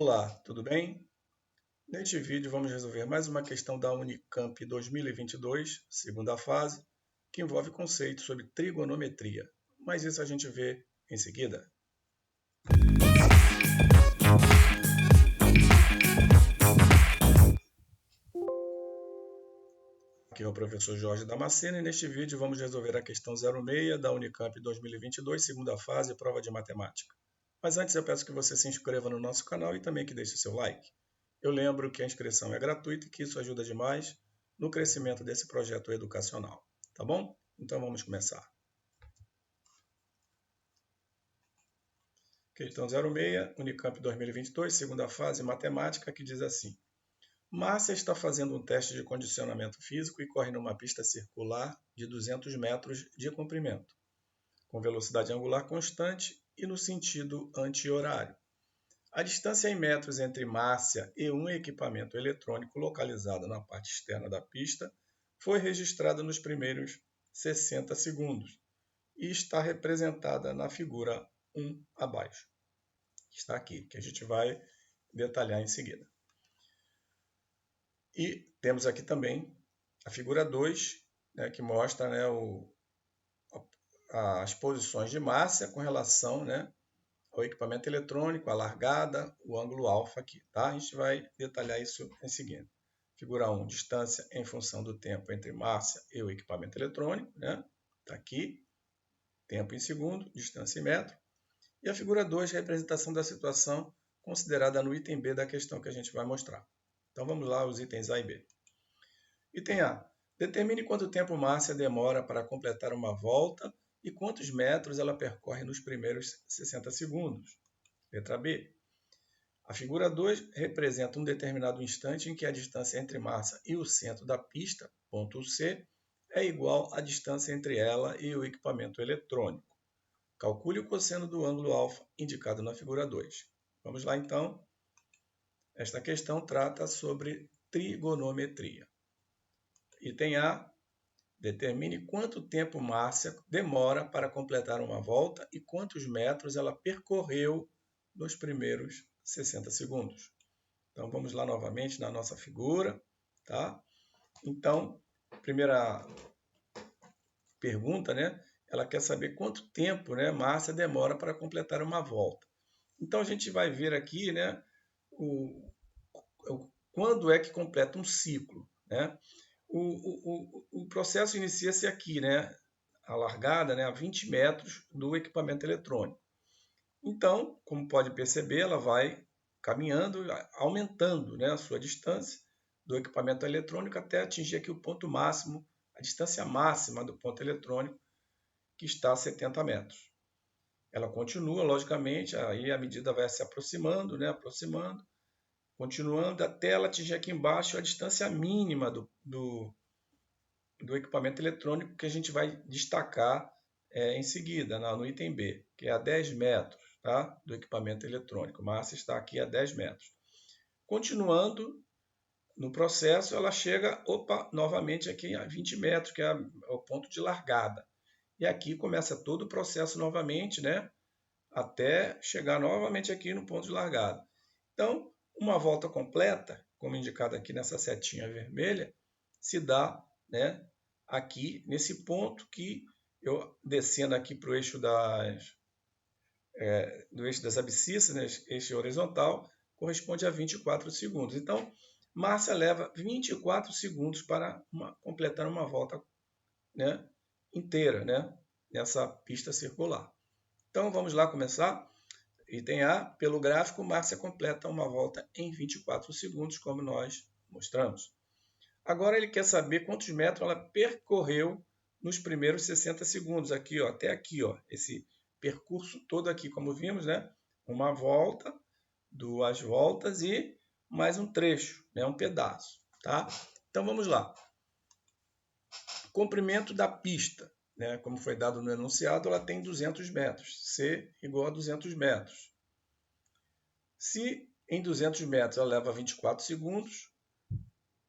Olá, tudo bem? Neste vídeo vamos resolver mais uma questão da Unicamp 2022, segunda fase, que envolve conceitos sobre trigonometria, mas isso a gente vê em seguida. Aqui é o professor Jorge Damasceno e neste vídeo vamos resolver a questão 06 da Unicamp 2022, segunda fase, prova de matemática. Mas antes eu peço que você se inscreva no nosso canal e também que deixe o seu like. Eu lembro que a inscrição é gratuita e que isso ajuda demais no crescimento desse projeto educacional, tá bom? Então vamos começar. Questão 06, Unicamp 2022, segunda fase, matemática, que diz assim: Márcia está fazendo um teste de condicionamento físico e corre numa pista circular de 200 metros de comprimento, com velocidade angular constante e no sentido anti-horário. A distância em metros entre Márcia e um equipamento eletrônico localizado na parte externa da pista foi registrada nos primeiros 60 segundos e está representada na figura 1 abaixo. Está aqui, que a gente vai detalhar em seguida. E temos aqui também a figura 2, né, que mostra, né, as posições de Márcia com relação, né, ao equipamento eletrônico, a largada, o ângulo alfa aqui. Tá? A gente vai detalhar isso em seguida. Figura 1, distância em função do tempo entre Márcia e o equipamento eletrônico. Né? Tá aqui, tempo em segundo, distância em metro. E a figura 2, representação da situação considerada no item B da questão que a gente vai mostrar. Então vamos lá, os itens A e B. Item A. Determine quanto tempo Márcia demora para completar uma volta e quantos metros ela percorre nos primeiros 60 segundos. Letra B. A figura 2 representa um determinado instante em que a distância entre Márcia e o centro da pista, ponto C, é igual à distância entre ela e o equipamento eletrônico. Calcule o cosseno do ângulo alfa indicado na figura 2. Vamos lá, então. Esta questão trata sobre trigonometria. Item A. Determine quanto tempo Márcia demora para completar uma volta e quantos metros ela percorreu nos primeiros 60 segundos. Então, vamos lá novamente na nossa figura. Tá? Então, primeira pergunta, né? Ela quer saber quanto tempo, né, Márcia demora para completar uma volta. Então, a gente vai ver aqui, né, quando é que completa um ciclo. Né? O processo inicia-se aqui, né, a largada, né, a 20 metros do equipamento eletrônico. Então, como pode perceber, ela vai caminhando, aumentando, né, a sua distância do equipamento eletrônico até atingir aqui o ponto máximo, a distância máxima do ponto eletrônico, que está a 70 metros. Ela continua, logicamente, aí a medida vai se aproximando, né, continuando até ela atingir aqui embaixo a distância mínima do equipamento eletrônico, que a gente vai destacar em seguida, no item B, que é a 10 metros, tá, do equipamento eletrônico. Márcia está aqui a 10 metros. Continuando no processo, ela chega novamente aqui a 20 metros, que é o ponto de largada. E aqui começa todo o processo novamente, né, até chegar novamente aqui no ponto de largada. Então, uma volta completa, como indicado aqui nessa setinha vermelha, se dá, né, aqui nesse ponto que eu descendo aqui para o eixo do eixo das abscissas, né, eixo horizontal, corresponde a 24 segundos. Então, Márcia leva 24 segundos para completar uma volta, né, inteira, né, nessa pista circular. Então, vamos lá começar. Item A, pelo gráfico, Márcia completa uma volta em 24 segundos, como nós mostramos. Agora ele quer saber quantos metros ela percorreu nos primeiros 60 segundos, aqui, ó, até aqui, ó, esse percurso todo aqui, como vimos, né? Uma volta, duas voltas e mais um trecho, né? Um pedaço, tá? Então vamos lá. Comprimento da pista, né? Como foi dado no enunciado, ela tem 200 metros, C igual a 200 metros. Se em 200 metros ela leva 24 segundos,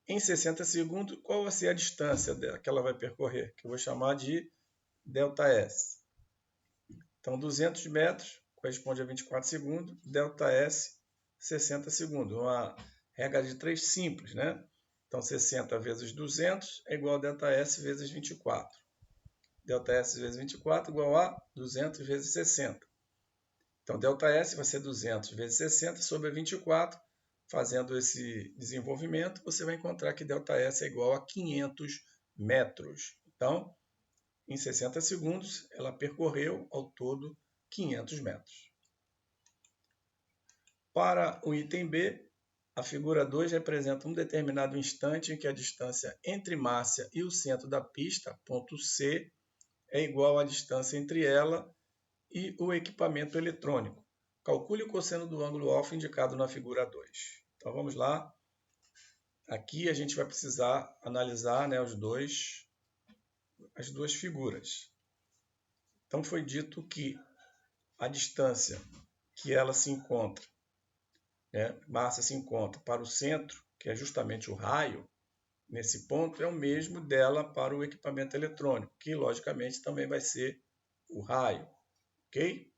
em 60 segundos, qual vai ser a distância que ela vai percorrer? Que eu vou chamar de ΔS. Então, 200 metros corresponde a 24 segundos, ΔS 60 segundos. Uma regra de 3 simples, né? Então, 60 vezes 200 é igual a ΔS vezes 24. ΔS vezes 24 igual a 200 vezes 60. Então, ΔS vai ser 200 vezes 60 sobre 24. Fazendo esse desenvolvimento, você vai encontrar que ΔS é igual a 500 metros. Então, em 60 segundos, ela percorreu ao todo 500 metros. Para o item B, a figura 2 representa um determinado instante em que a distância entre Márcia e o centro da pista, ponto C, é igual à distância entre ela e o equipamento eletrônico. Calcule o cosseno do ângulo alfa indicado na figura 2. Então vamos lá. Aqui a gente vai precisar analisar, né, as duas figuras. Então foi dito que a distância que ela se encontra, né, Márcia se encontra para o centro, que é justamente o raio, nesse ponto, é o mesmo dela para o equipamento eletrônico, que logicamente também vai ser o raio. Ok?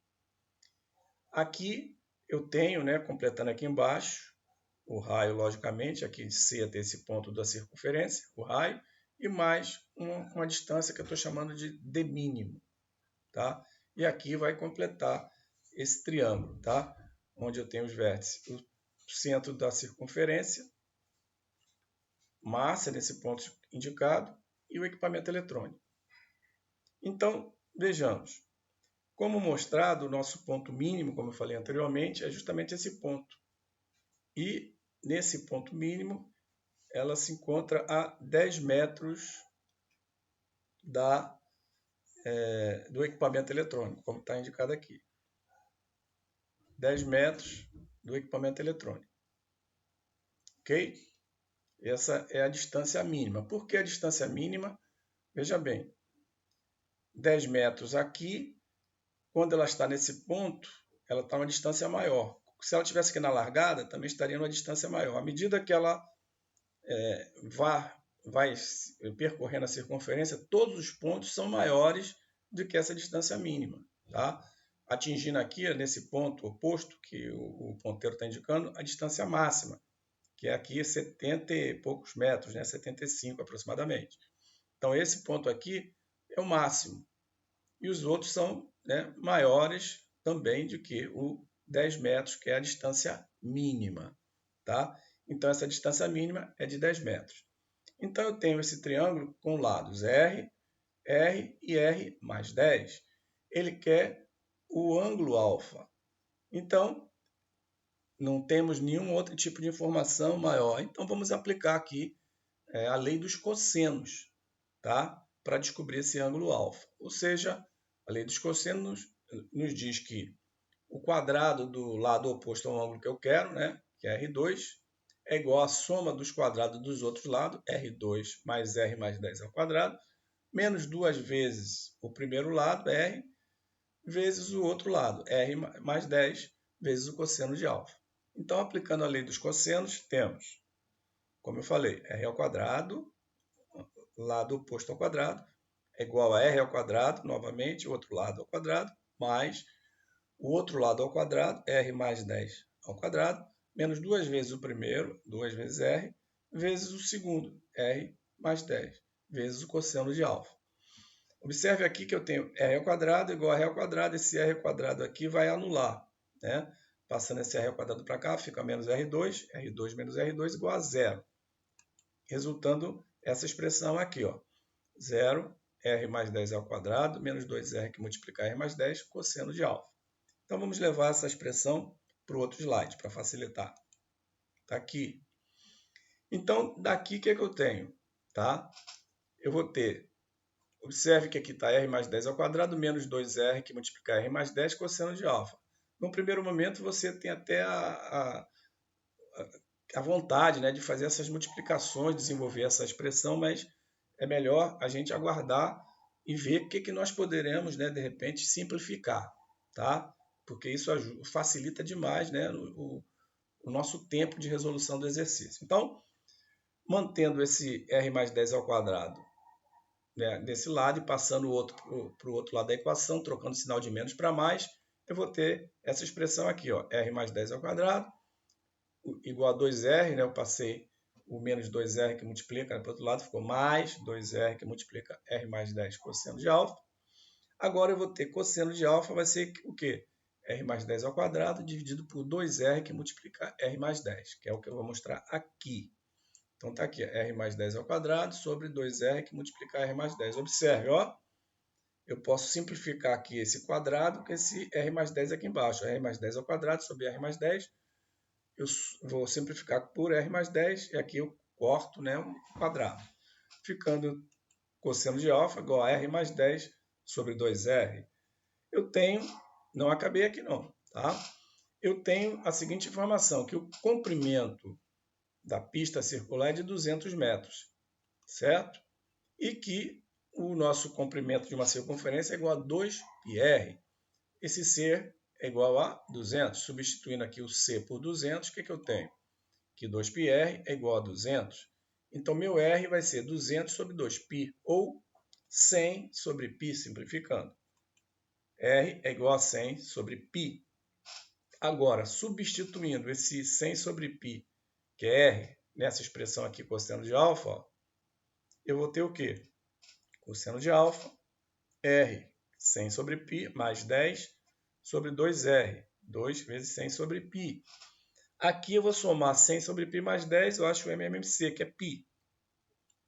Aqui eu tenho, né, completando aqui embaixo, o raio, logicamente, aqui de C até esse ponto da circunferência, o raio, e mais uma distância que eu estou chamando de D mínimo. Tá? E aqui vai completar esse triângulo, tá? Onde eu tenho os vértices, o centro da circunferência, Márcia nesse ponto indicado, e o equipamento eletrônico. Então, vejamos. Como mostrado, o nosso ponto mínimo, como eu falei anteriormente, é justamente esse ponto. E nesse ponto mínimo, ela se encontra a 10 metros do equipamento eletrônico, como está indicado aqui. 10 metros do equipamento eletrônico. Ok? Essa é a distância mínima. Por que a distância mínima? Veja bem, 10 metros aqui, quando ela está nesse ponto, ela está a uma distância maior. Se ela estivesse aqui na largada, também estaria numa distância maior. À medida que ela vai percorrendo a circunferência, todos os pontos são maiores do que essa distância mínima. Tá? Atingindo aqui, nesse ponto oposto, que o ponteiro está indicando, a distância máxima, que é aqui 70 e poucos metros, né? 75 aproximadamente. Então, esse ponto aqui é o máximo. E os outros são, né, maiores também do que o 10 metros, que é a distância mínima. Tá? Então, essa distância mínima é de 10 metros. Então, eu tenho esse triângulo com lados R, R e R mais 10. Ele quer o ângulo alfa. Então, não temos nenhum outro tipo de informação maior. Então, vamos aplicar aqui a lei dos cossenos, tá? Para descobrir esse ângulo alfa. Ou seja, a lei dos cossenos nos diz que o quadrado do lado oposto ao ângulo que eu quero, né, que é R2, é igual à soma dos quadrados dos outros lados, R2 mais R mais 10 ao quadrado, menos 2 vezes o primeiro lado, R, vezes o outro lado, R mais 10 vezes o cosseno de alfa. Então, aplicando a lei dos cossenos, temos, como eu falei, R ao quadrado, lado oposto ao quadrado, é igual a R ao quadrado, novamente, o outro lado ao quadrado, mais o outro lado ao quadrado, R mais 10 ao quadrado, menos 2 vezes o primeiro, 2 vezes R, vezes o segundo, R mais 10, vezes o cosseno de alfa. Observe aqui que eu tenho R ao quadrado igual a R ao quadrado, esse R ao quadrado aqui vai anular, né? Passando esse R ao quadrado para cá, fica menos R2, R2 menos R2 igual a zero. Resultando essa expressão aqui, ó, 0, R mais 10 ao quadrado, menos 2R que multiplica R mais 10, cosseno de alfa. Então, vamos levar essa expressão para o outro slide, para facilitar. Está aqui. Então, daqui o que eu tenho? Tá? Eu vou ter, observe que aqui está R mais 10 ao quadrado, menos 2R que multiplica R mais 10, cosseno de alfa. No primeiro momento, você tem até a vontade, né, de fazer essas multiplicações, desenvolver essa expressão, mas é melhor a gente aguardar e ver o que nós poderemos, né, de repente, simplificar. Tá? Porque isso facilita demais, né, o nosso tempo de resolução do exercício. Então, mantendo esse R mais 10 ao quadrado, né, desse lado e passando o outro para o outro lado da equação, trocando o sinal de menos para mais, eu vou ter essa expressão aqui, ó, R mais 10 ao quadrado, igual a 2R, né? Eu passei o menos 2R que multiplica, para o outro lado ficou mais 2R que multiplica R mais 10 cosseno de alfa. Agora eu vou ter cosseno de alfa, vai ser o quê? R mais 10 ao quadrado dividido por 2R que multiplica R mais 10, que é o que eu vou mostrar aqui. Então está aqui, R mais 10 ao quadrado sobre 2R que multiplica R mais 10. Observe, ó. Eu posso simplificar aqui esse quadrado com esse R mais 10 aqui embaixo. R mais 10 ao quadrado sobre R mais 10. Eu vou simplificar por R mais 10 e aqui eu corto, né, um quadrado. Ficando cosseno de alfa igual a R mais 10 sobre 2R. Eu tenho, não acabei aqui não, tá? Eu tenho a seguinte informação, que o comprimento da pista circular é de 200 metros, certo? E que o nosso comprimento de uma circunferência é igual a 2πr. Esse C é igual a 200. Substituindo aqui o C por 200, o que eu tenho? Que 2πr é igual a 200. Então, meu R vai ser 200 sobre 2π, ou 100 sobre π, simplificando. R é igual a 100 sobre π. Agora, substituindo esse 100 sobre π, que é R, nessa expressão aqui, cosseno de alfa, ó, eu vou ter o quê? Cosseno de alfa, R, 100 sobre π, mais 10 sobre 2R. 2 vezes 100 sobre π. Aqui eu vou somar 100 sobre π mais 10, eu acho o MMC, que é π.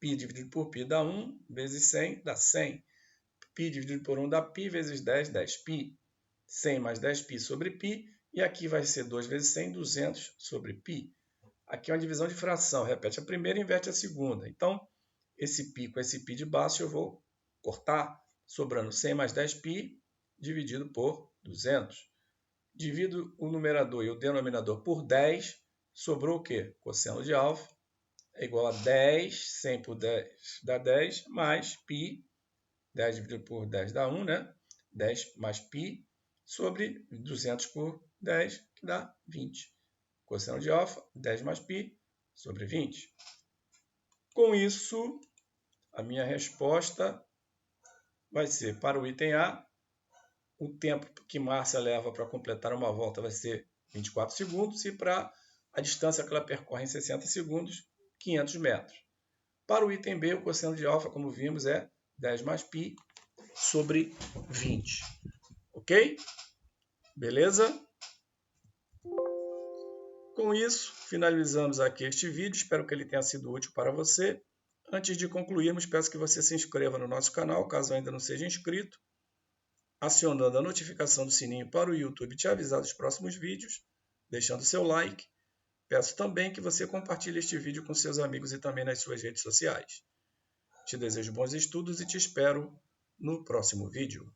Π dividido por π dá 1, vezes 100 dá 100. Π dividido por 1 dá π, vezes 10, 10π. 100 mais 10π sobre π. E aqui vai ser 2 vezes 100, 200 sobre π. Aqui é uma divisão de fração. Repete a primeira e inverte a segunda. Então, esse π com esse π de baixo eu vou cortar, sobrando 100 mais 10π dividido por 200. Divido o numerador e o denominador por 10. Sobrou o quê? Cosseno de alfa é igual a 10, 100 por 10 dá 10, mais π, 10 dividido por 10 dá 1, né? 10 mais π sobre 200 por 10, que dá 20. Cosseno de alfa, 10 mais π sobre 20. Com isso, a minha resposta vai ser, para o item A, o tempo que Márcia leva para completar uma volta vai ser 24 segundos, e para a distância que ela percorre em 60 segundos, 500 metros. Para o item B, o cosseno de alfa, como vimos, é 10 mais π sobre 20. Ok? Beleza? Com isso, finalizamos aqui este vídeo. Espero que ele tenha sido útil para você. Antes de concluirmos, peço que você se inscreva no nosso canal, caso ainda não seja inscrito, acionando a notificação do sininho para o YouTube te avisar dos próximos vídeos, deixando seu like. Peço também que você compartilhe este vídeo com seus amigos e também nas suas redes sociais. Te desejo bons estudos e te espero no próximo vídeo.